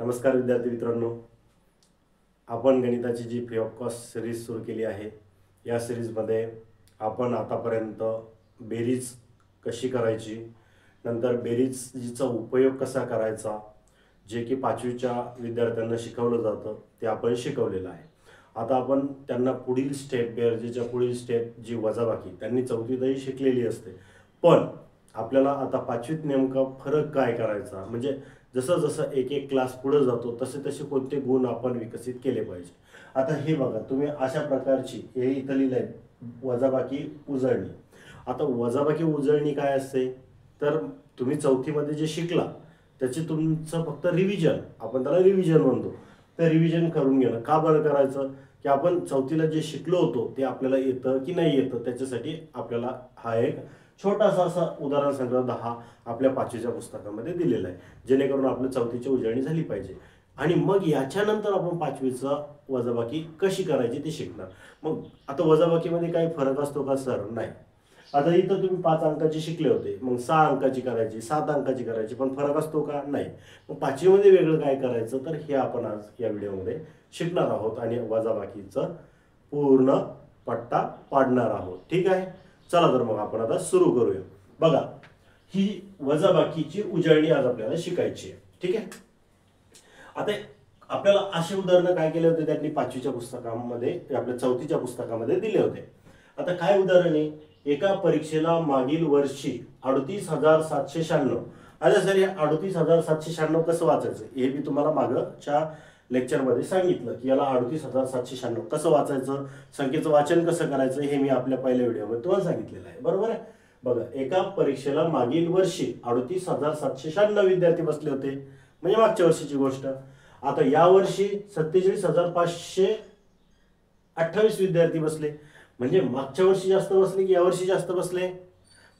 नमस्कार विद्यार्थी मित्रांनो, आपण गणिताची जी फ्री ऑफ कॉस्ट सिरीज सुरू केली आहे या सिरीजमध्ये आपण आतापर्यंत बेरीज कशी करायची, नंतर बेरीजचा उपयोग कसा करायचा, जे की 5वीच्या विद्यार्थ्यांना शिकवलं जातं ते आपण शिकवलेलं आहे। आता आपण त्यांना पुढील स्टेप बेरजेच्या पुढील स्टेप जी वजाबाकी त्यांनी 4थीतही शिकलेली असते, पण आपल्याला आता 5वीत नेमका फरक काय करायचा, म्हणजे जसं जसं एक एक क्लास पुढे जातो तसे तसे कोणते गुण आपण विकसित केले पाहिजे। आता हे बघा, तुम्ही अशा प्रकारची हे इथं लिहिलंय वजाबाकी उजळणी। आता वजाबाकी उजळणी काय असते, तर तुम्ही 4थीमध्ये जे शिकला त्याचे तुमचं फक्त रिव्हिजन, आपण त्याला रिव्हिजन म्हणतो, ते रिव्हिजन करून घेणं। का बरं करायचं की आपण 4थीला जे शिकलो होतो ते आपल्याला येतं की नाही येतं, त्याच्यासाठी आपल्याला हा एक छोटासा असा उदाहरण संग्रह 10 आपल्या 5वीच्या पुस्तकामध्ये दिलेला आहे, जेणेकरून आपल्या 4थीची उजळणी झाली पाहिजे। आणि मग याच्यानंतर आपण 5वीचा वजाबाकी कशी करायची ते शिकणार। मग आता वजाबाकीमध्ये काही फरक असतो का सर? नाही। आता इथं तुम्ही 5 अंकाची शिकले होते, मग 6 अंकाची करायची, 7 अंकाची करायची, पण फरक असतो का? नाही। मग 5वीमध्ये वेगळं काय करायचं, तर हे आपण आज या व्हिडिओमध्ये शिकणार आहोत आणि वजाबाकीचं पूर्ण पट्टा पाडणार आहोत। ठीक आहे, चला तर मग आपण आता सुरू करूया। बघा, ही वजाबाकीची उजळणी आज आपल्याला शिकायची आहे। ठीक आहे, आता आपल्याला असे उदाहरण काय केले होते त्यांनी 5वीच्या पुस्तकामध्ये, आपल्या 4थीच्या पुस्तकामध्ये दिले होते। आता काय उदाहरण आहे, एका परीक्षेला मागील वर्षी 38,796। आता सर हे 38,796 कसं वाचायचं हे मी तुम्हाला मागच्या लेक्चरमध्ये सांगितलं की याला 38,796 कसं वाचायचं, संख्येचं वाचन कसं करायचं हे मी आपल्या पहिल्या व्हिडिओमध्ये तुम्हाला सांगितलेलं आहे, बरोबर आहे। बघा, एका परीक्षेला मागील वर्षी 38,796 विद्यार्थी बसले होते, म्हणजे मागच्या वर्षीची गोष्ट। आता या वर्षी 47,528 विद्यार्थी बसले, म्हणजे मागच्या वर्षी जास्त बसले की या वर्षी जास्त बसले,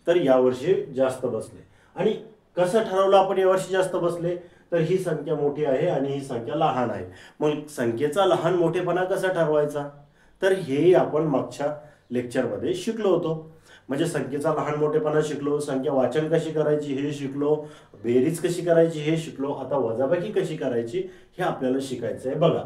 तर या वर्षी जास्त बसले। आणि कसं ठरवलं आपण या वर्षी जास्त बसले, तर ही संख्या मोठी आहे आणि ही संख्या लहान आहे। मग संख्येचा लहान मोठेपणा कसा ठरवायचा, तर हे आपण मागच्या लेक्चरमध्ये शिकलो होतो। म्हणजे संख्येचा लहान मोठेपणा शिकलो, संख्या वाचन कशी करायची हे शिकलो, बेरीज कशी करायची हे शिकलो। आता वजाबाकी कशी करायची हे आपल्याला शिकायचं आहे। बघा,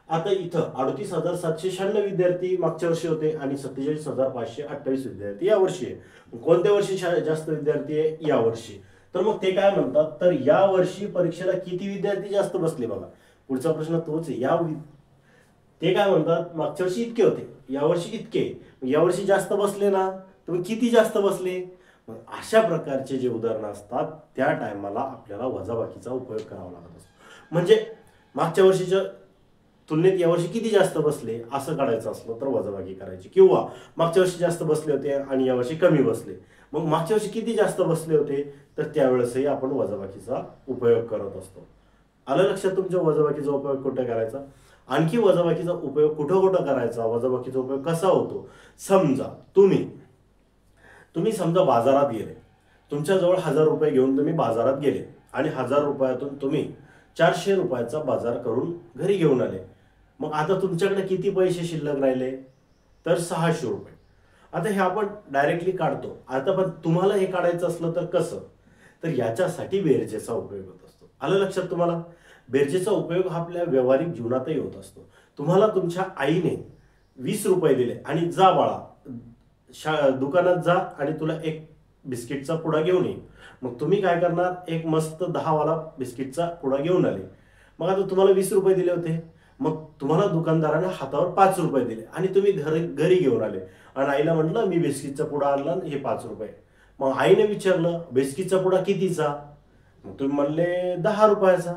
आता इथं 38,796 विद्यार्थी मागच्या वर्षी होते आणि 47,528 विद्यार्थी या वर्षी आहे। कोणत्या वर्षी जास्त विद्यार्थी आहे? या वर्षी। तर मग ते काय म्हणतात, तर या वर्षी परीक्षेला किती विद्यार्थी जास्त बसले? बघा, पुढचा प्रश्न तोच आहे। ते काय म्हणतात, मागच्या वर्षी इतके होते, या वर्षी इतके, या वर्षी जास्त बसले ना, तुम्ही किती जास्त बसले? मग अशा प्रकारचे जे उदाहरण असतात त्या टायमाला आपल्याला वजाबाकीचा उपयोग करावा लागत असतो। म्हणजे मागच्या वर्षीच्या तुलनेत यावर्षी किती जास्त बसले असं काढायचं असलं तर वजाबाकी करायची, किंवा मागच्या वर्षी जास्त बसले होते आणि यावर्षी कमी बसले, मग मागच्या वर्षी किती जास्त बसले होते, तर त्यावेळेसही आपण वजाबाकीचा उपयोग करत असतो। आलं लक्षात तुमच्या वजाबाकीचा उपयोग कुठे करायचा? आणखी वजाबाकीचा उपयोग कुठं कुठं करायचा, वजाबाकीचा उपयोग कसा होतो? समजा तुम्ही समजा बाजारात गेले, तुमच्याजवळ 1000 रुपये घेऊन तुम्ही बाजारात गेले आणि 1000 रुपयातून तुम्ही 400 रुपयाचा बाजार करून घरी घेऊन आले। मग आता तुमच्याकडे किती पैसे शिल्लक राहिले, तर 600 रुपये। आता हे आपण डायरेक्टली काढतो, आता पण तुम्हाला हे काढायचं असलं तर कसं, तर याच्यासाठी बेरजेचा उपयोग होत असतो। आलं लक्षात तुम्हाला? बेरजेचा उपयोग हा आपल्या व्यावहारिक जीवनातही होत असतो। तुम्हाला तुमच्या आईने 20 रुपये दिले आणि जा बाळा दुकानात जा आणि तुला एक बिस्किटचा पुडा घेऊन ये। मग तुम्ही काय करणार, एक मस्त 10 वाला बिस्किटचा पुडा घेऊन आले। मग आता तुम्हाला 20 रुपये दिले होते, मग तुम्हाला दुकानदाराने हातावर 5 रुपये दिले आणि तुम्ही घरी घेऊन आले आणि आईला म्हटलं मी बिस्किटचा पुडा आणला, हे 5 रुपये। मग आईने विचारलं बिस्किटचा पुडा कितीचा, मग तुम्ही म्हणले 10 रुपयाचा।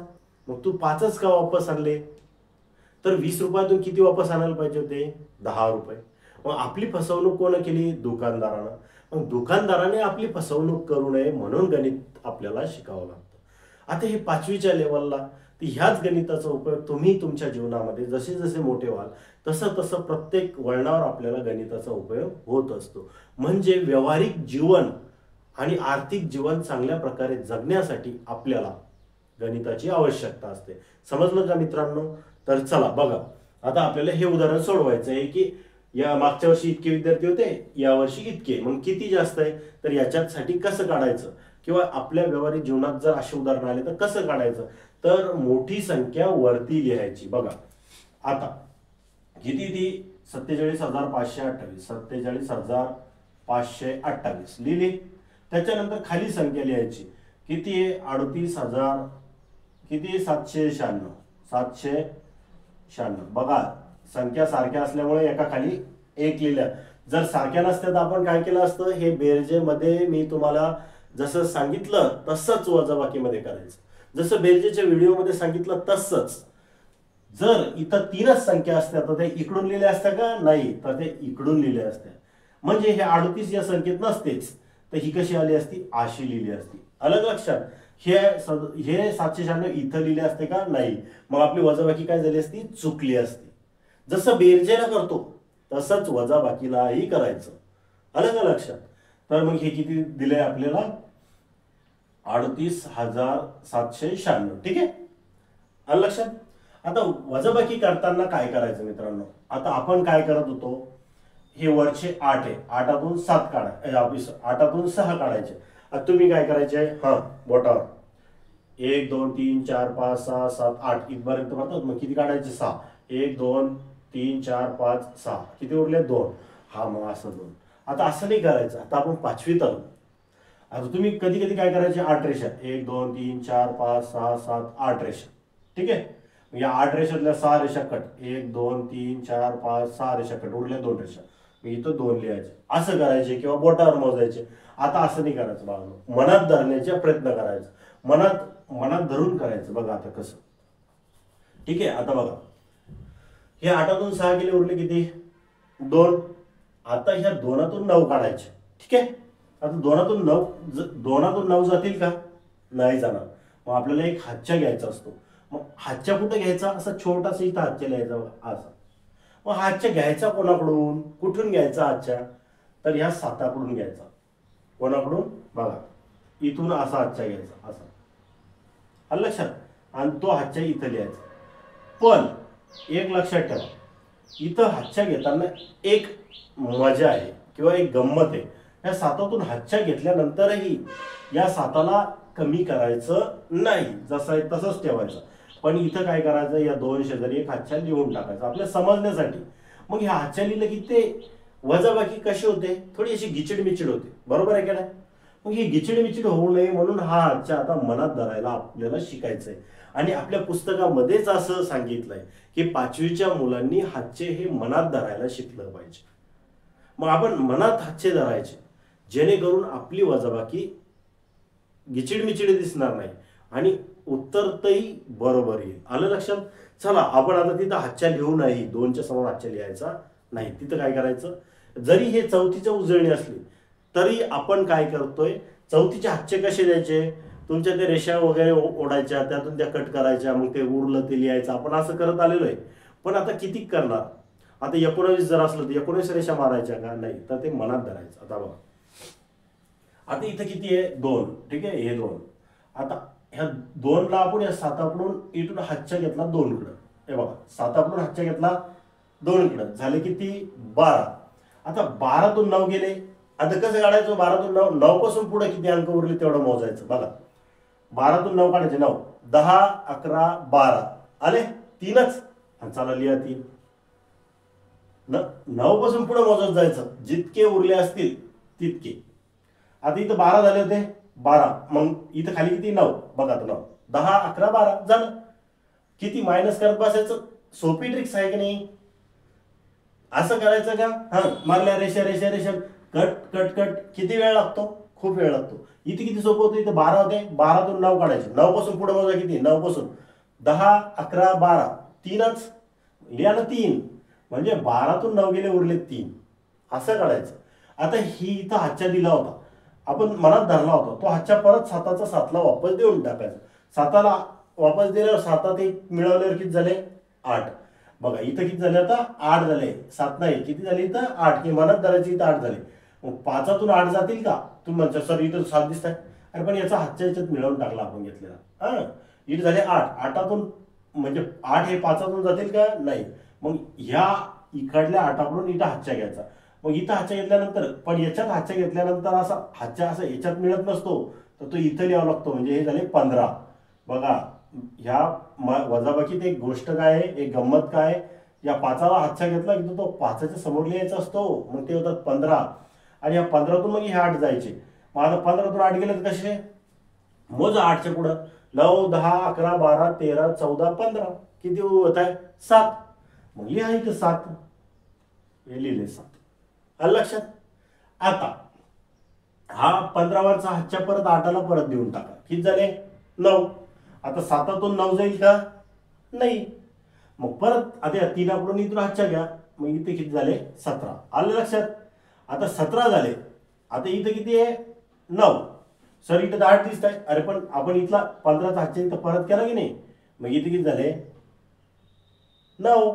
मग तू 5च का वापस आणले, तर 20 रुपयातून किती वापस आणायला पाहिजे होते? 10 रुपये। मग आपली फसवणूक कोण केली? दुकानदारानं। मग दुकानदाराने आपली फसवणूक करू नये म्हणून गणित आपल्याला शिकावं लागतं। आता हे 5वीच्या लेवलला, तर ह्याच गणिताचा उपयोग तुम्ही तुमच्या जीवनामध्ये जसे जसे मोठे व्हाल तसं तसं प्रत्येक वळणावर आपल्याला गणिताचा उपयोग होत असतो। म्हणजे व्यावहारिक जीवन आणि आर्थिक जीवन चांगल्या प्रकारे जगण्यासाठी आपल्याला गणिताची आवश्यकता असते। समजलं का मित्रांनो? तर चला बघा, आता आपल्याला हे उदाहरण सोडवायचं आहे की या मागच्या वर्षी इतके विद्यार्थी होते, या वर्षी इतके, मग किती जास्त आहे, तर याच्यासाठी कसं काढायचं, किंवा आपल्या व्यावहारिक जीवनात जर असे उदाहरण आले तर कसं काढायचं, तर मोठी संख्या वरती लिहायची. बघा आता किती ती 47,528, 47,528 लिहिली. त्याच्यानंतर खाली संख्या लिहायची किती आहे, 38,000 किती 796, 796. बघा संख्या सारख्या असल्यामुळे एका खाली एक लिहिल्या. जर सारख्या नसत्या तर आपण काय केलं असतं, हे बेरजेमध्ये मी तुम्हाला जसं सांगितलं तसंच वजाबाकीमध्ये करायचं, जसं बेरजेच्या व्हिडिओमध्ये सांगितलं तसंच. जर इथं 3च संख्या असत्या तर ते इकडून लिहिल्या असत्या का, नाही तर ते इकडून लिहिल्या असत्या. म्हणजे हे 38 या संख्येत नसतेच, तर ही कशी आली असती, अशी लिहिली असती. अलग लक्षात. हे 796 इथं लिहिले असते का, नाही. मग आपली वजाबाकी काय झाली असती, चुकली असती. जसं बेरजेला करतो तसंच वजाबाकीलाही करायचं. अलग लक्षात. तर मग हे किती दिलंय आपल्याला, 38,796. ठीक आहे, आलं लक्षात. आता वजाबाकी करताना काय करायचं मित्रांनो, आता आपण काय करत होतो, हे वरचे 8 आहे, 8तून 7 काढा, 8तून 6 काढायचे. आता तुम्ही काय करायचे, हा बोटावर 1 2 3 4 5 6 7 8 इथपर्यंत म्हणतात, मग किती काढायचे, 6. 1 2 3 4 5 6 किती उरले, 2. हा मग असं 2. आता असं नाही करायचं, आता आपण 5वीत आलो. आता तुम्ही कधी कधी काय करायचे, 8 रेषा, 1 2 3 4 5 6 7 8 रेषा. ठीक आहे, या 8 रेषातल्या 6 रेषा कट, 1 2 3 4 5 6 रेषा कट, उरल्या 2 रेषा. मी इथं 2 लिहायचे, असं करायचे किंवा बोटावर मोजायचे. आता असं नाही करायचं बाळांनो, मनात धरण्याचा प्रयत्न करायचा, मनात धरून करायचं. बघा आता कसं. ठीक आहे, आता बघा हे 8तून 6 गेले, उरले किती, 2. आता ह्या 2तून 9 काढायचे. ठीक आहे, आता 2तून 9 जातील का, नाही जाणार. मग आपल्याला एक हातच्या घ्यायचा असतो. मग हातच्या कुठं घ्यायचा, असा छोटासा इथं हातच्या लिहायचा असा. मग हातच्या घ्यायचा कोणाकडून, कुठून घ्यायचा हातच्या, तर ह्या 7कडून घ्यायचा. कोणाकडून, बघा इथून असा हातच्या घ्यायचा असा, आलं लक्षात. आणि तो हातच्या इथं लिहायचा. पण एक लक्षात ठेवा, इथं हातच्या घेताना एक मजा आहे किंवा एक गंमत आहे. या 7तून हातच्या घेतल्यानंतरही या 7ला कमी करायचं नाही, जसं आहे तसंच ठेवायचं. पण इथं काय करायचं, या 2 शेजारी एक हातच्या लिहून टाकायचं आपल्या समजण्यासाठी. मग ह्या हातच्या लिहिलं की ते वजाबाकी कशी होते, थोडी अशी गिचिडमिचिड होते, बरोबर आहे का नाही. मग ही गिचिडमिचिड होऊ नये म्हणून हा हातच्या आता मनात धरायला आपल्याला शिकायचंय. आणि आपल्या पुस्तकामध्येच असं सांगितलंय की 5वीच्या मुलांनी हातचे हे मनात धरायला शिकलं पाहिजे. मग आपण मनात हातचे धरायचे, जेणेकरून आपली वजाबाकी गिचिडमिचिड दिसणार नाही आणि उत्तरही बरोबर येईल. आलं लक्षात. चला आपण आता तिथं हातच्या लिहू नाही, 2च्या समोर हातच्या लिहायचा नाही. तिथं काय करायचं, जरी हे 4थीच्या उजळणी असली तरी आपण काय करतोय, 4थीचे हातचे कसे द्यायचे, तुमच्या ते रेषा वगैरे ओढायच्या, त्यातून त्या कट करायच्या, मग ते उरलं ते लिहायचं. आपण असं करत आलेलो आहे. पण आता किती करणार, आता 19 जर असलं तर 19 रेषा मारायच्या का, नाही, तर ते मनात धरायचं. आता बघा, आता इथं किती आहे, 2. ठीक आहे, हे 2. आता ह्या 2ला आपण या 7कडून इथून हातच्या घेतला 2कडं. हे बघा 7कडून हातच्या घेतला 2कडं, झाले किती, 12. आता 12तून 9 गेले. आता कसं काढायचं, 12तून 9, 9 पासून पुढे किती अंक उरले तेवढं मोजायचं. बघा 12तून 9 काढायचे, 9 10 11 12 आले, 3च. चला लिहा 3. 9 पासून पुढे मोजत जायचं, जितके उरले असतील तितके. आता इथं 12 झाले होते, 12. मग इथं खाली किती, 9. बघा 9 10 11 12 झालं. किती मायनस करत बसायचं, सोपी ट्रिक्स आहे की नाही. असं करायचं का, हा मारल्या रेषा रेषा रेषा कट कट कट, किती वेळ लागतो, खूप वेळ लागतो. इथे किती सोपं होतं, इथं 12 होते, 12तून 9 काढायचे. 9 पासून पुढे मोजा किती, 9 पासून 10 11 12 3च लिहा ना, 3. म्हणजे 12तून 9 गेले, उरले 3. असं काढायचं. आता ही इथं हातच्या दिला होता, आपण मनात धरला होता, तो हातच्या परत 7चा 7ला वापस देऊन टाकायचा. 7ला वापस दिल्यावर 7 एक मिळवल्यावर किती झाले, 8. बघा इथं किती झाले, आता 8 झाले. 7 नाही, किती झाले इथं, 8. की मनात धरायची, इथं 8 झाले. मग 5तून 8 जातील का, तुम्ही म्हणता सर इथं 7 दिसत आहे. अरे पण याचा हातच्या याच्यात मिळवून टाकला आपण घेतलेला. हा इथं झाले 8. 8तून म्हणजे 8 हे 5तून जातील का, नाही. मग ह्या इकडल्या 8कडून इथं हातच्या घ्यायचा. मग इथं हातच्या घेतल्यानंतर, पण याच्यात हातच्या घेतल्यानंतर असा हातच्या असं याच्यात मिळत नसतो, तर तो इथं लिहावा लागतो. म्हणजे हे झाले 15. बघा ह्या वजाबाकीत एक गोष्ट काय आहे, एक गंमत काय आहे, या 5ला हातच्या घेतला की तो 5च्या समोर लिहायचा असतो, मग ते होतात 15 आणि या 15तून मग हे 8 जायचे. मग आता 15तून 8 गेले तर कसे मोज 8च्या पुढं 9 10 11 12 13 14 15 किती होत आहे 7. मग लिहा इथं 7, हे लिहिले 7. आलं लक्षात. आता हा 15वरचा हातच्या परत 8ला परत देऊन टाका, किती झाले 9. आता 7तून 9 जाईल का नाही. मग परत आता 3कडून इथून हातच्या घ्या, मग इथे किती झाले 17. आलं लक्षात. आता 17 झाले. आता इथं किती आहे 9. सर इथं 8 दिसत आहे. अरे पण आपण इथला 15चा हातच्या इथं परत केला की नाही, मग इथे किती झाले 9.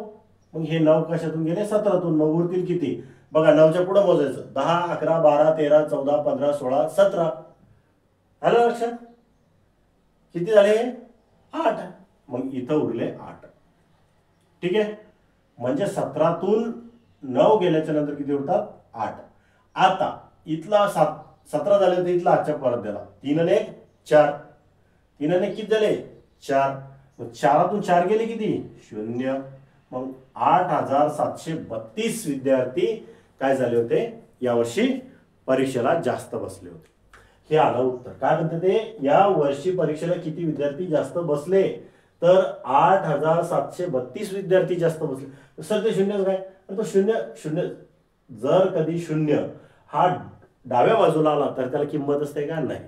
मग हे 9 कशातून गेले 17तून. मग उरतील किती बघा, 9च्या पुढे मोजायचं 10 11 12 13 14 15 16 17. आलं लक्षात. किती झाले 8. मग इथं उरले 8. ठीक आहे. म्हणजे 17तून 9 गेल्याच्या नंतर किती उरतात 8. आता इथला 17 झाले तर इथला हातच्या परत दिला, 3 आणि 1 4. 3 आणि 1 किती झाले 4. मग 4तून 4 गेले किती 0. मग 8732 विद्यार्थी काय झाले होते यावर्षी परीक्षेला जास्त बसले होते. हे आलं उत्तर. काय म्हणते ते, या वर्षी परीक्षेला किती विद्यार्थी जास्त बसले, तर 8732 विद्यार्थी जास्त बसले. सर ते शून्यच काय, तो शून्य शून्य जर कधी शून्य हा डाव्या बाजूला आला तर त्याला किंमत असते का नाही.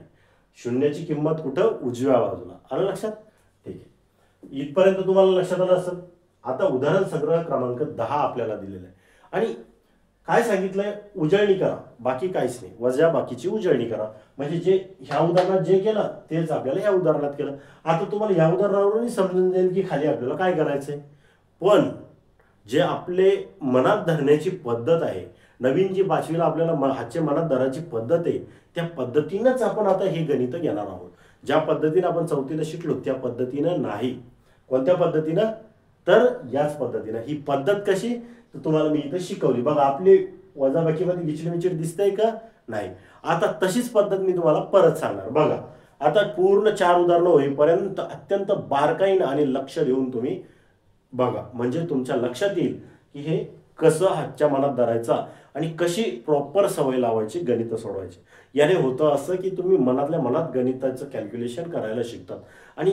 शून्याची किंमत कुठं उजव्या बाजूला. आलं लक्षात. ठीक आहे. इथपर्यंत तुम्हाला लक्षात आलं असेल. आता उदाहरण संग्रह क्रमांक 10 आपल्याला दिलेला आहे आणि काय सांगितलंय उजळणी करा, बाकी काहीच नाही. वजा बाकीची उजळणी करा. म्हणजे जे ह्या उदाहरणात जे केलं तेच आपल्याला ह्या उदाहरणात केलं. आता तुम्हाला ह्या उदाहरणावरून समजून जाईल की खाली आपल्याला काय करायचंय. पण जे आपले मनात धरण्याची पद्धत आहे, नवीन जी 5वीला आपल्याला हातचे मनात धरायची पद्धत आहे, त्या पद्धतीनंच आपण आता हे गणित घेणार आहोत. ज्या पद्धतीने आपण 4थीला शिकलो त्या पद्धतीनं नाही. कोणत्या पद्धतीनं, तर याच पद्धतीनं. ही पद्धत कशी तर तुम्हाला मी इथं शिकवली बघा. आपली वजाबाकीमध्ये विचलित दिसतंय का नाही. आता तशीच पद्धत मी तुम्हाला परत सांगणार बघा. आता पूर्ण 4 उदाहरणं होईपर्यंत अत्यंत बारकाईनं आणि लक्ष देऊन तुम्ही बघा, म्हणजे तुमच्या लक्षात येईल की हे कसं हातच्या मनात धरायचा आणि कशी प्रॉपर सवय लावायची गणित सोडवायची. याने होतं असं की तुम्ही मनातल्या मनात गणिताचं कॅल्क्युलेशन करायला शिकतात. आणि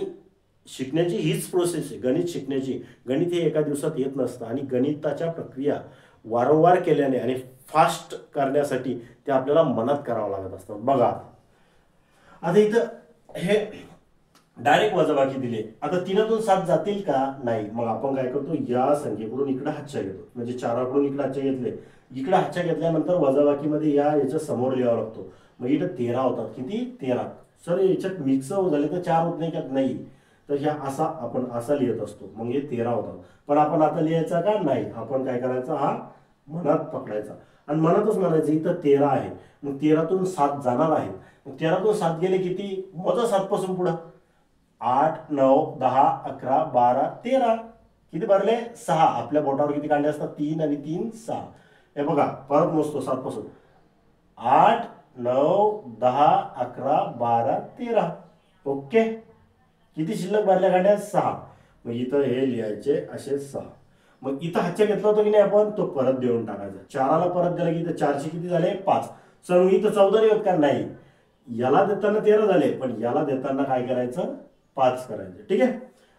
शिकण्याची हीच प्रोसेस आहे गणित शिकण्याची. गणित हे एका दिवसात येत नसतं आणि गणिताच्या प्रक्रिया वारंवार केल्याने आणि फास्ट करण्यासाठी ते आपल्याला मनात करावं लागत असतं. बघा आता इथं हे डायरेक्ट वजाबाकी दिले. आता 3तून 7 जातील का नाही. मग आपण काय करतो, या संख्येकडून इकडे हातच्या घेतो. म्हणजे 4कडून इकडे हातच्या घेतले, इकडे हातच्या घेतल्यानंतर वजाबाकीमध्ये याच्या समोर लिहावं लागतो. मग इथं 13 होतात. किती 13. सर याच्यात मिक्स झाले तर 4 होत नाही का नाही. तर ह्या असा आपण असा लिहित असतो. मग हे 13 होतात. पण आपण आता लिहायचा का नाही. आपण काय करायचं, हा मनात पकडायचा आणि मनातच म्हणायचं इथं 13 आहे. मग 13तून 7 जाणार आहे. मग 13तून 7 गेले किती, मोजा 7 पासून पुढं 8 9 10 11 12 13. किती भरले 6. आपल्या बोटावर किती कांडे असतात 3 आणि 3 6. हे बघा परत मोजतो 7 पासून 8 9 10 11 12 13. ओके. किती शिल्लक भरल्या कांड्या 6. मग इथं हे लिहायचे असे 6. मग इथं हातच्या घेतला होता की नाही आपण, तो परत देऊन टाकायचा. 4ला परत दिला की इथं 4चे किती झाले 5. सर मग इथं 14 नाही होत का नाही. याला देताना 13 झाले, पण याला देताना काय करायचं 5 करायचं. ठीक आहे.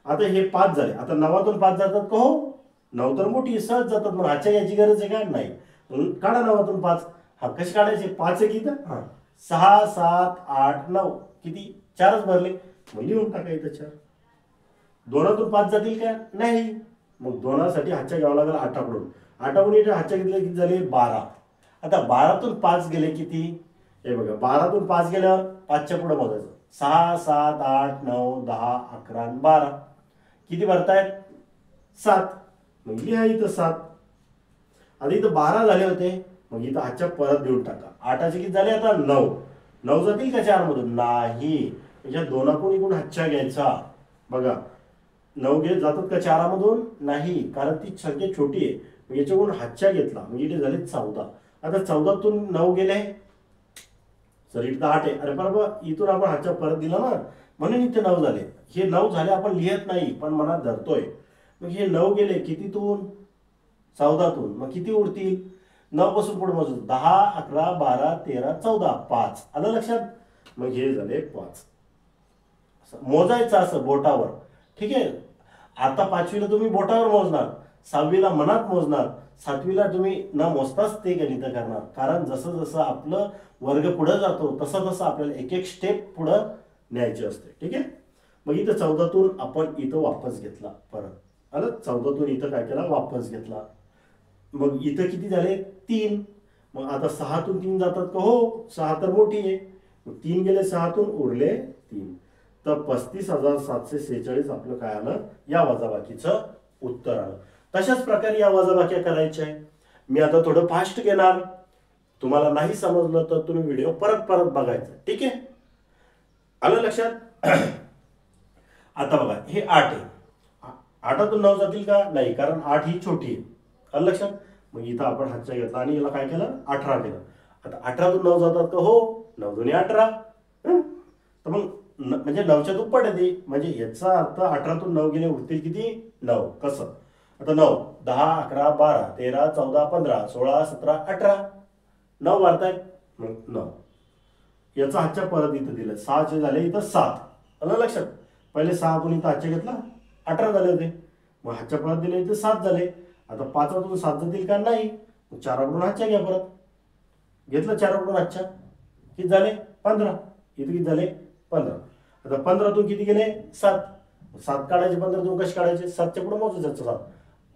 आता हे 5 झाले. आता 9तून 5 जातात का हो. 9 तर मोठी सहज जातात. मग हातच्या घ्यायची गरज आहे का नाही. म्हणून काढा 9तून 5. हा कसे काढायचे 5 आहे की हा 6 7 8 9 किती 4च भरले. मग लिहून टाका इथं 4. 2तून 5 जातील का नाही. मग 2साठी हातच्या घ्यावं लागेल 8कडून. 8कडून इथे हातच्या घेतले किती झाले 12. आता 12तून 5 गेले किती, हे बघा 12तून 5 गेल्यावर 5च्या पुढे मोजायचं 6 7 8 9 10 11 12. किती भरतायत 7. मग लिहा इथं 7. आता इथं 12 झाले होते. मग इथं हातच्या परत देऊन टाका. 8चे किती झाले आता 9. 9 जातील का 4 मधून नाही. म्हणजे 2कडून इकडून हातच्या घ्यायचा. बघा 9 घेत जातात का 4मधून नाही, कारण ती संख्या छोटी आहे. मग याच्याकडून हातच्या घेतला म्हणजे इथे झाले 14. आता 14तून 9 गेले, सर इथं 8 आहे. अरे बरोबर इथून आपण हातच्या परत दिला ना, म्हणून इथे 9 झाले. हे 9 झाले आपण लिहित नाही पण मनात धरतोय. मग हे 9 गेले कितीतून? 14तून. मग किती उरतील? 9 पासून पुढे मोजू. 10, 11, 12, 13, 14, 5. आलं लक्षात? मग हे झाले 5. मोजायचं असं बोटावर. ठीक आहे. आता 5वीला तुम्ही बोटावर मोजणार, 6वीला मनात मोजणार, 7वीला तुम्ही न मोजताच ते गणित करणार. कारण जसं जसं आपलं वर्ग पुढे जातो तसं तसं आपल्याला एक एक स्टेप पुढं न्यायची असते. ठीक आहे. मग इथं 14तून आपण इथं वापस घेतला परत. आलं? 14तून इथं काय केला? वापस घेतला. मग इथं किती झाले? 3. मग आता 6तून 3 जातात का? हो, 6 तर मोठी आहे. मग 3 गेले 6तून, उरले 3. तर 35,746 आपलं काय आलं? या वजाबाकीचं उत्तर आलं. तशाच प्रकारे या वजाबाक्या करायच्या आहे. मी आता थोडं फास्ट घेणार. तुम्हाला नाही समजलं तर तुम्ही व्हिडिओ परत परत बघायचा. ठीक आहे. आलं लक्षात? आता बघा, हे 8 आहे. 8तून 9 जातील का? नाही, कारण 8 ही छोटी आहे. आलं लक्षात? मग इथं आपण हातच्या घेतला आणि याला काय केलं? 18 केलं. आता 18तून 9 जातात का? हो, 9 दुनी 18. तर मग म्हणजे 9च्या दुप्पट आहे ते. म्हणजे याचा अर्थ 18तून 9 गेले उरतील किती? 9. कसं? आता 9, 10, 11, 12, 13, 14, 15, 16, 17, 18. 9 वाढतायत. मग 9 याचा हातच्या परत इथं दिलं. 6चे झाले इथं 7. आलं लक्षात? पहिले 6तून इथं हातच्या घेतला, 18 झाले होते. मग हातच्या परत दिले इथे 7 झाले. आता 5तून 7 जातील का? नाही. मग 4कडून हातच्या घ्या परत. घेतलं 4कडून हातच्या, किती झाले? 15. इथे किती झाले? 15. आता 15तून किती गेले? 7. 7 काढायचे. 15तून कसे काढायचे? 7च्या पुढे मोजू जायचं. 7,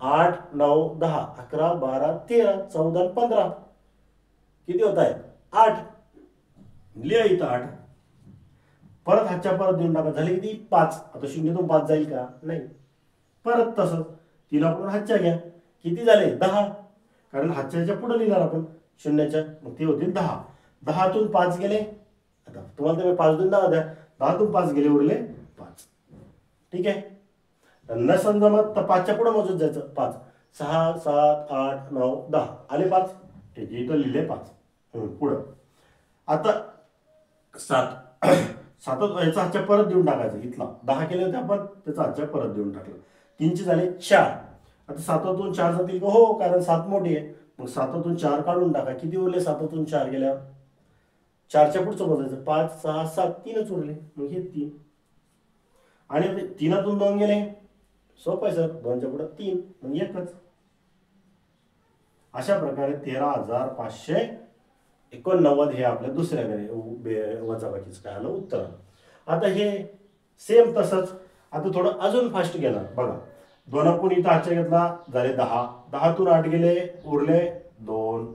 8, 9, 10, 11, 12, 13, 14, 15. किती होत आहेत? 8. लिहा इथं 8. परत हातच्या परत देऊन टाका. झाले किती? 5. आता 0तून 5 जाईल का? नाही. परत तसंच 3कडून हातच्या घ्या. किती झाले? 10. कारण हातच्या पुढे लिहिणार आपण शून्याच्या. मग ते होतील 10. 10तून 5 गेले. आता तुम्हाला तुम्ही 5 दून 10 द्या. 10तून 5 गेले, उरले 5. ठीक आहे. न समजमत तर 5च्या पुढे मोजत जायचं. 5, 6, 7, 8, 9, 10. आले 5. ठीक आहे. इथं लिहिले 5. पुढं आता 7. 7 याचा हातच्या परत देऊन टाकायचं. इथला 10 केले होते आपण, त्याचा हातच्या परत देऊन टाकलं. 3चे झाले 4. आता 7तून 4 जातील का? हो, कारण 7 मोठी आहे. मग 7तून 4 काढून टाका. किती उरले? 7तून 4 गेल्यावर 4च्या पुढचं मोजायचं. 5, 6, 7. 3च उरले. मग हे 3. आणि 3तून 2 गेले. सोपं आहे सर. 2च्या पुढे 3. मग एकच. अशा प्रकारे 13,589 हे आपल्या दुसऱ्या वजाबाकीचं काय आलं? उत्तर आलं. आता हे सेम तसंच. आता थोडं अजून फास्ट घेणार. बघा, 2 इथं हातच्या घेतला, झाले 10. 10तून 8 गेले, उरले 2.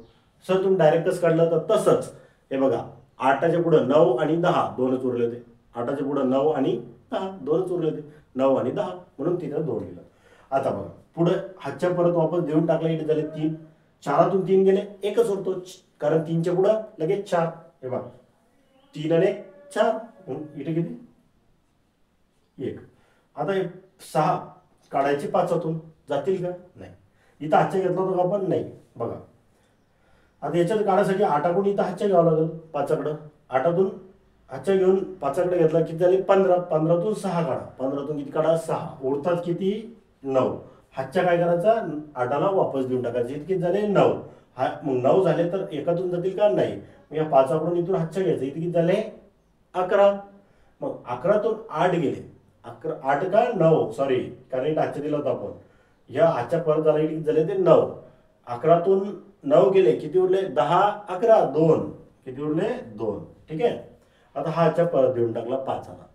सर तुम्ही डायरेक्टच काढलं तर तसंच. हे बघा, 8च्या पुढे 9 आणि 10 2च उरले होते. 8च्या पुढे 9 आणि 10 2च उरले होते. 9 आणि 10 म्हणून तिथं 2 लिहिलं. आता बघा, पुढे हातच्या परत वापस देऊन टाकला. इथे झाले 3. 4तून 3 गेले, एकच उरतो. कारण 3च्या पुढे लगेच 4. हे बघा, 3 आणि 4. इथे किती? 1. आता 6 काढायचे. 5तून जातील का? नाही. इथं हातच्या घेतला होता का आपण? नाही. बघा, आता याच्यात काढायसाठी 8कडून इथं हातच्या घ्यावं लागेल 5कडं. 8तून हातच्या घेऊन 5कडे घेतला, किती झाले? 15. 15तून 6 काढा. 15तून किती काढा? 6. उरतात किती? 9. हातच्या काय करायचा? 8ला वापस देऊन टाकायचे. इतके झाले 9. मग 9 झाले तर 1तून जातील का? नाही. मग या 5कडून इथून हातच्या घ्यायचं. इथे किती झाले? 11. मग 11तून 8 गेले. 8 का? 9. सॉरी, कारण इथं हातच्या दिला होता आपण. या हातच्या परत झाला किती झाले? ते 9. 11तून 9 गेले, किती उरले? 10, 11, 2. किती उरले? 2. ठीक आहे. आता हा हातच्या परत देऊन टाकला 5ला.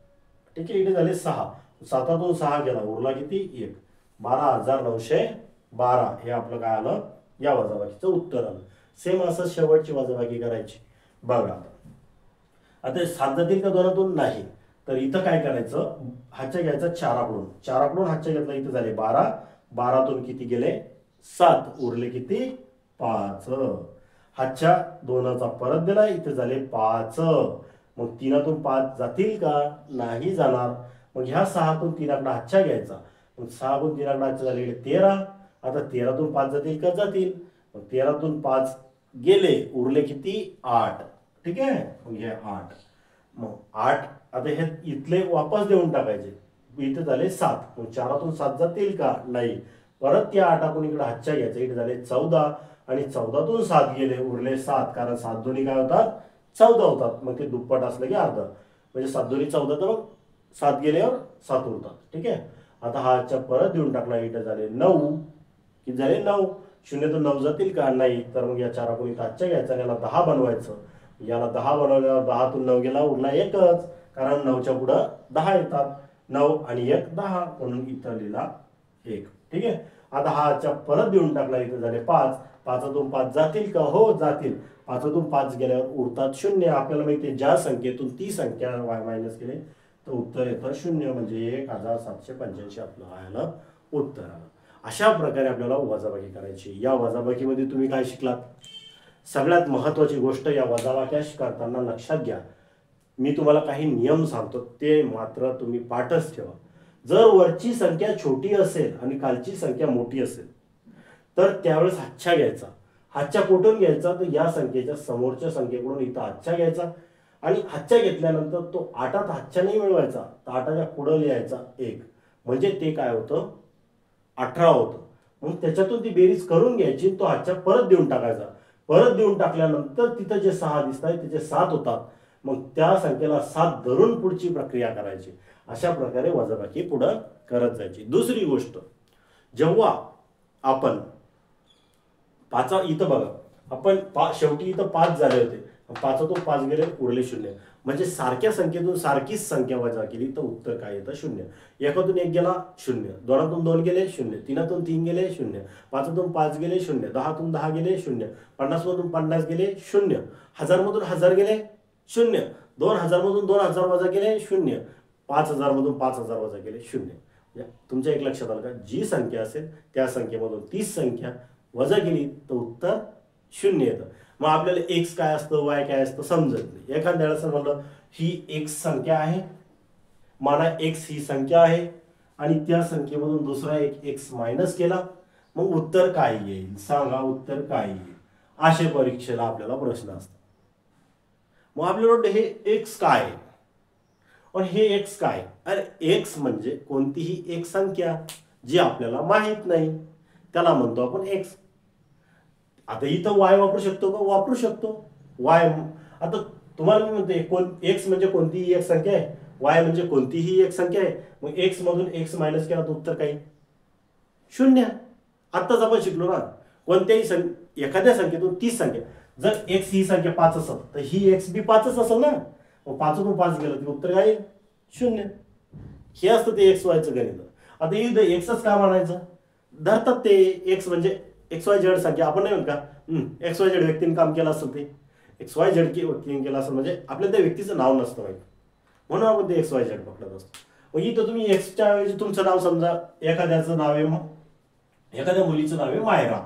ठीक आहे. इथे झाले 6. 7तून 6 गेला, उरला किती? 1. 12,912 हे आपलं काय आलं? या वजाबाकीचं उत्तर आलं. सेम असं शेवटची वजाबाकी करायची. बघा, आता 7 जातील का 2तून? नाही. तर इथं काय करायचं? हातच्या घ्यायचा 4कडून. 4कडून हातच्या घेतला. इथं झाले 12. 12तून किती गेले? 7. उरले किती? 5. हातच्या 2चा परत दिला. इथे झाले 5. मग 3तून 5 जातील का? नाही जाणार. मग ह्या 6तून 3कडे हातच्या घ्यायचा. मग 6तून 3कडे हातच्या झाले 13. आता 13तून 5 जातील का? जातील. मग 13तून 5 गेले, उरले किती? 8. ठीक आहे. मग हे 8. मग 8 आता हे इथले वापस देऊन टाकायचे, इथे झाले 7, मग 4तून 7 जातील का? नाही. परत त्या 8 आपण इकडे हातच्या घ्यायचं, इकडे झाले 14 आणि 14तून 7 गेले, उरले 7, कारण 7 दोन्ही काय होतात? 14 होतात. मग ते दुप्पट असलं की अर्ध, म्हणजे 7 दोन्ही 14, तर मग 7 गेल्यावर 7 उरतात. ठीक आहे. आता हा हातच्या परत देऊन टाकला, इथे झाले 9, किती झाले? 9. 0तून 9 जातील का? नाही. तर मग या 4 आपण इथं हातच्या घ्यायचा, याला 10 बनवायचं, याला 10 बनवल्यावर 10तून 9 गेला, उरला 1च, कारण 9च्या पुढं 10 येतात. 9 आणि 1 10, म्हणून इथं लिहिला 1. ठीक आहे. आता हा हातच्या परत देऊन टाकला, इथं झाले 5. 5तून 5 जातील का? हो जातील. 5तून 5 गेल्यावर उरतात 0. आपल्याला माहिती आहे ज्या संख्येतून ती संख्या मायनस केली तर उत्तर येतं 0, म्हणजे 1785 आपलं व्हायला उत्तर आलं. अशा प्रकारे आपल्याला वजाबाकी करायची. या वजाबाकीमध्ये तुम्ही काय शिकलात? सगळ्यात महत्त्वाची गोष्ट या वजाबाक्या करताना लक्षात घ्या, मी तुम्हाला काही नियम सांगतो, ते मात्र तुम्ही पाठच ठेवा. जर वरची संख्या छोटी असेल आणि खालची संख्या मोठी असेल तर त्यावेळेस हातच्या घ्यायचा. हातच्या कुठून घ्यायचा? तर या संख्येच्या समोरच्या संख्येकडून इथं हातच्या घ्यायचा, आणि हातच्या घेतल्यानंतर तो 8त हातच्या नाही मिळवायचा, तर 8च्या पुढं लिहायचा 1, म्हणजे ते काय होतं? 18 होतं. मग त्याच्यातून ती बेरीज करून घ्यायची, तो हातच्या परत देऊन टाकायचा. परत देऊन टाकल्यानंतर तिथं जे 6 दिसत आहे त्याचे 7 होतात. मग त्या संख्येला 7 धरून पुढची प्रक्रिया करायची. अशा प्रकारे वजाबाकी पुढं करत जायची. दुसरी गोष्ट, जेव्हा आपण इथं बघा, आपण शेवटी इथं 5 झाले होते, 5तून 5 गेले, उरले 0, म्हणजे सारख्या संख्येतून सारखीच संख्या वजा केली तर उत्तर काय येतं? 0. 1तून 1 गेला 0, 2तून 2 गेले 0, 3तून 3 गेले 0, 5तून 5 गेले 0, 10तून 10 गेले 0, 50मधून 50 गेले 0, 1000मधून 1000 गेले 0, 2000मधून 2000 वजा केले 0, 5000मधून 5000 वजा केले 0. तुमच्या एक लक्षात आलं का? जी संख्या असेल त्या संख्येमधून तीच संख्या वजा केली तर उत्तर 0 येतं. मग आपल्याला एक्स काय असतं, वाय काय असतं समजत नाही. एखाद्या वेळेस म्हणलं ही एक्स संख्या आहे, माना एक्स ही संख्या आहे, आणि त्या संख्येमधून दुसरा एक एक्स मायनस केला, मग उत्तर काय येईल? सांगा, उत्तर काय येईल? अशा परीक्षेला आपल्याला प्रश्न असतात. मग आपल्याला वाटतं हे एक्स काय आणि हे एक्स काय? अरे एक्स म्हणजे कोणतीही एक संख्या जी आपल्याला माहित नाही, त्याला म्हणतो आपण एक्स. आता इथं वाय वापरू शकतो का? वापरू शकतो. वाय, आता तुम्हाला मी म्हणते एक्स म्हणजे कोणतीही एक संख्या आहे, वाय म्हणजे कोणतीही एक संख्या आहे. मग एक्स मधून एक्स मायनस केला तर उत्तर काही 0. आत्ताच आपण शिकलो ना, कोणत्याही एखाद्या संख्येतून तीच संख्या, जर एक्स ही संख्या 5 असेल तर ही एक्स बी 5च असेल ना. मग 5तून 5 गेलं तर उत्तर काय येईल? 0. हे असतं ते एक्स वायचं गणित. आता इथं एक्सच का म्हणायचं? धरतात ते एक्स म्हणजे एक्स वाय झेड संख्या. आपण नाही म्हणत का एक्स वाय झेड व्यक्तीने काम केलं असेल, ते एक्स वाय झेड व्यक्तीने केलं असेल, म्हणजे आपल्याला त्या व्यक्तीचं नाव नसतं माहिती, म्हणून आपण ते एक्स वाय झेड पकडत असतो. मग इथं तुम्ही एक्सच्या ऐवजी तुमचं नाव समजा, एखाद्याचं नाव आहे, एखाद्या मुलीचं नाव आहे मायरा.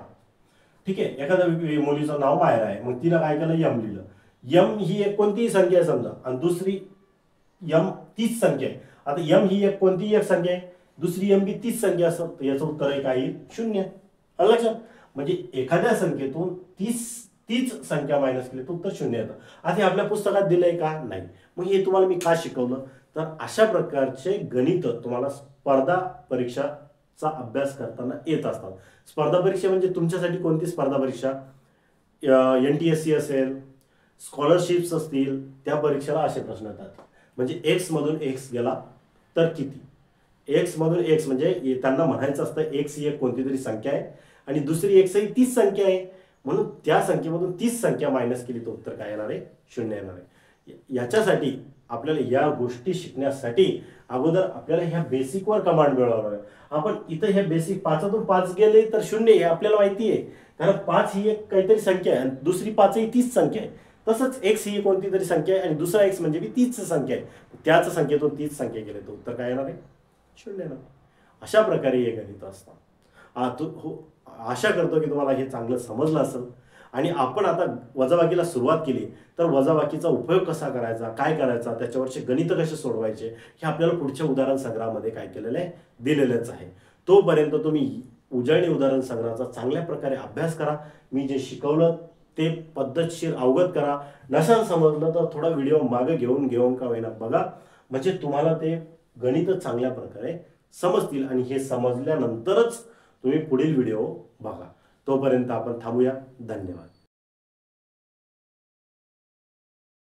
ठीक आहे, एखाद्या मुलीचं नाव मायरा आहे, मग तिला काय केलं? यम लिहिलं. यम ही एक कोणतीही संख्या आहे समजा, आणि दुसरी यम तीच संख्या आहे. आता यम ही एक कोणतीही एक संख्या आहे, दुसरी यम बी तीच संख्या असेल, तर याचं उत्तर आहे काय? 0. लक्षात, म्हणजे एखाद्या संख्येतून तीच संख्या मायनस केली तर उत्तर 0 येतं. आता हे आपल्या पुस्तकात दिलंय का? नाही. मग हे तुम्हाला मी का शिकवलं? तर अशा प्रकारचे गणित तुम्हाला स्पर्धा परीक्षाचा अभ्यास करताना येत असतात. स्पर्धा परीक्षा म्हणजे तुमच्यासाठी कोणती स्पर्धा परीक्षा? NTSC असेल, स्कॉलरशिप्स असतील, त्या परीक्षेला असे प्रश्न येतात. म्हणजे एक्स मधून एक्स गेला तर किती? एक्स मधून एक्स म्हणजे त्यांना म्हणायचं असतं एक्स ही एक कोणती तरी संख्या आहे आणि दुसरी एक्स ही तीच संख्या आहे, म्हणून त्या संख्येमधून तीच संख्या मायनस केली तर उत्तर काय येणार आहे? 0 येणार आहे. याच्यासाठी आपल्याला या गोष्टी शिकण्यासाठी अगोदर आपल्याला ह्या बेसिकवर कमांड मिळवणार आहे. आपण इथं ह्या बेसिक 5तून 5 गेले तर 0 हे आपल्याला माहिती आहे, कारण 5 ही एक काहीतरी संख्या आहे आणि दुसरी 5 ही तीच संख्या आहे. तसंच एक्स ही कोणती तरी संख्या आहे आणि दुसरा एक्स म्हणजे की तीच संख्या आहे, त्याच संख्येतून तीच संख्या गेली तर उत्तर काय येणार आहे? 0 येणार. अशा प्रकारे हे गणित असतात. आशा करतो की तुम्हाला हे चांगलं समजलं असेल आणि आपण आता वजाबाकीला सुरुवात केली तर वजाबाकीचा उपयोग कसा करायचा, काय करायचा, त्याच्यावरचे गणित कसे सोडवायचे हे आपल्याला पुढच्या उदाहरण संग्रहामध्ये काय केलेलं आहे? दिलेलंच आहे. तोपर्यंत तुम्ही उजळणी उदाहरण संग्रहाचा चांगल्या प्रकारे अभ्यास करा. मी जे शिकवलं ते पद्धतशीर अवगत करा. नसेल समजलं तर थोडा व्हिडिओ मागे घेऊन का होईना बघा, म्हणजे तुम्हाला ते गणित चांगल्या प्रकारे समजतील आणि हे समजल्यानंतरच तुम्ही पुढील व्हिडिओ बघा. तोपर्यंत आपण थांबूया. धन्यवाद.